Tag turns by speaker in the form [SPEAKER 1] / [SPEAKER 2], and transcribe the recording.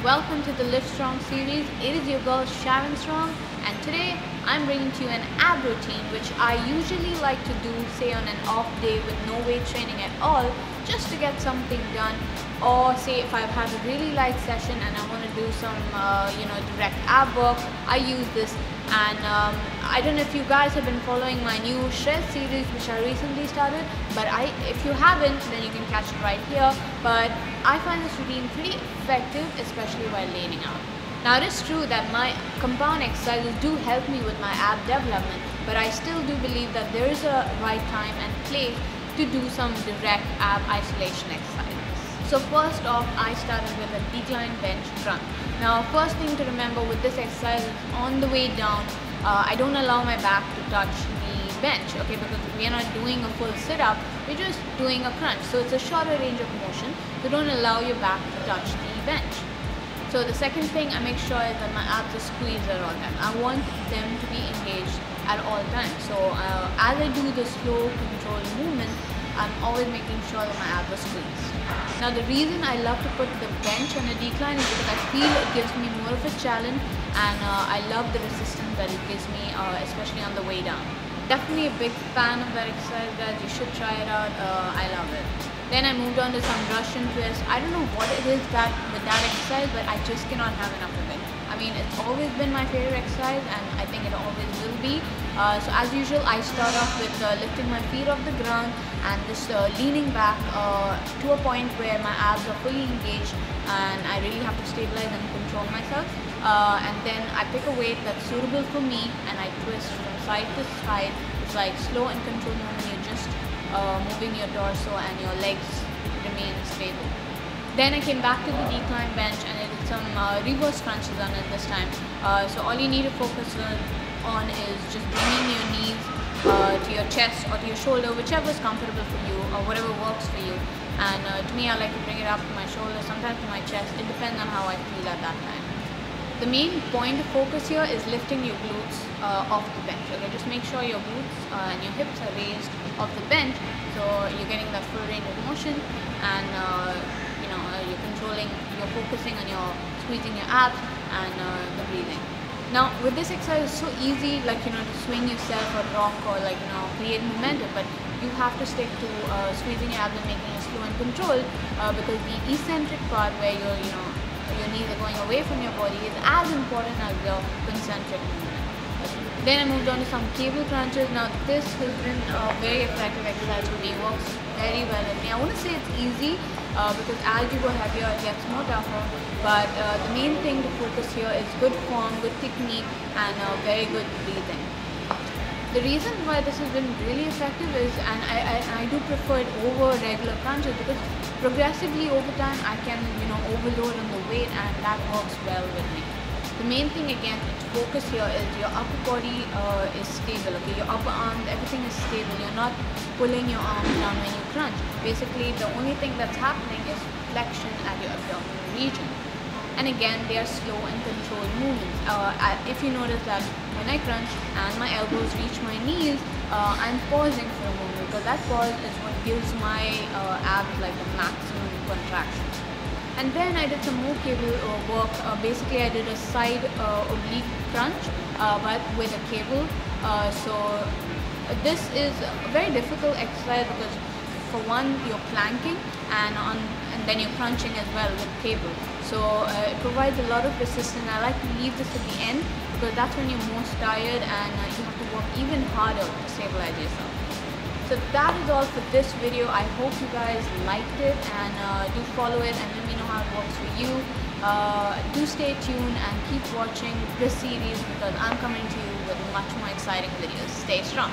[SPEAKER 1] welcome to the Live Strong series. It is your girl Sharon Strong, and today I'm bringing to you an ab routine which I usually like to do, say on an off day with no weight training at all, just to get something done. Or say if I've had a really light session and I want to do some direct ab work, I use this. And I don't know if you guys have been following my new Shred series which I recently started, but if you haven't, then you can catch it right here. But I find this routine pretty effective, especially while laying out. Now it is true that my compound exercises do help me with my ab development, but I still do believe that there is a right time and place to do some direct ab isolation exercises. So first off, I started with a decline bench crunch. Now first thing to remember with this exercise is on the way down, I don't allow my back to touch the bench, okay, because we are not doing a full sit-up, we're just doing a crunch. So it's a shorter range of motion, so don't allow your back to touch the bench. So the second thing I make sure is that my abs are squeezed at all times. I want them to be engaged at all times. So as I do the slow controlled movement, I'm always making sure that my abs are squeezed. Now the reason I love to put the bench on a decline is because I feel it gives me more of a challenge, and I love the resistance that it gives me, especially on the way down. Definitely a big fan of that exercise, guys. You should try it out. I love it. Then I moved on to some Russian twists. I don't know what it is that with that exercise, but I just cannot have enough of it. I mean, it's always been my favorite exercise, and I think it always will be. So as usual, I start off with lifting my feet off the ground and just leaning back to a point where my abs are fully engaged and I really have to stabilize and control myself. And then I pick a weight that's suitable for me and I twist from side to side. It's like slow and controlled movement. You're just moving your torso and your legs remain stable. Then I came back to the decline bench and I did some reverse crunches on it this time. So all you need to focus on is just bringing your knees to your chest or to your shoulder, whichever is comfortable for you or whatever works for you. And to me, I like to bring it up to my shoulder, sometimes to my chest. It depends on how I feel at that time. The main point of focus here is lifting your glutes off the bench. Okay, just make sure your glutes and your hips are raised off the bench, so you're getting that full range of motion, and you're controlling, you're focusing on your squeezing your abs and the breathing. Now with this exercise, it's so easy, to swing yourself or rock or create momentum, but you have to stick to squeezing your abs and making it slow and controlled, because the eccentric part where your knees are going away from your body is as important as your concentric movement. Then I moved on to some cable crunches. Now this has been a very effective exercise for me. It works very well with me. I wouldn't say it's easy because as you go heavier it gets more tougher, but the main thing to focus here is good form, good technique, and very good breathing. The reason why this has been really effective is, and I do prefer it over regular crunches, because progressively over time I can overload on the weight and that works well with me. The main thing again to focus here is your upper body is stable, okay? Your upper arms, everything is stable. You're not pulling your arms down when you crunch. Basically, the only thing that's happening is flexion at your abdominal region. And again, they are slow and controlled movements. If you notice that when I crunch and my elbows reach my knees, I'm pausing for a moment, because that pause is what gives my abs like the maximum contraction. And then I did some more cable work. Basically, I did a side oblique crunch, but with a cable. So this is a very difficult exercise because, for one, you're planking and then you're crunching as well with cable. So it provides a lot of resistance. I like to leave this at the end because that's when you're most tired and you have to work even harder to stabilize yourself. So that is all for this video. I hope you guys liked it, and do follow it and let me know how it works for you. Do stay tuned and keep watching this series because I'm coming to you with much more exciting videos. Stay strong.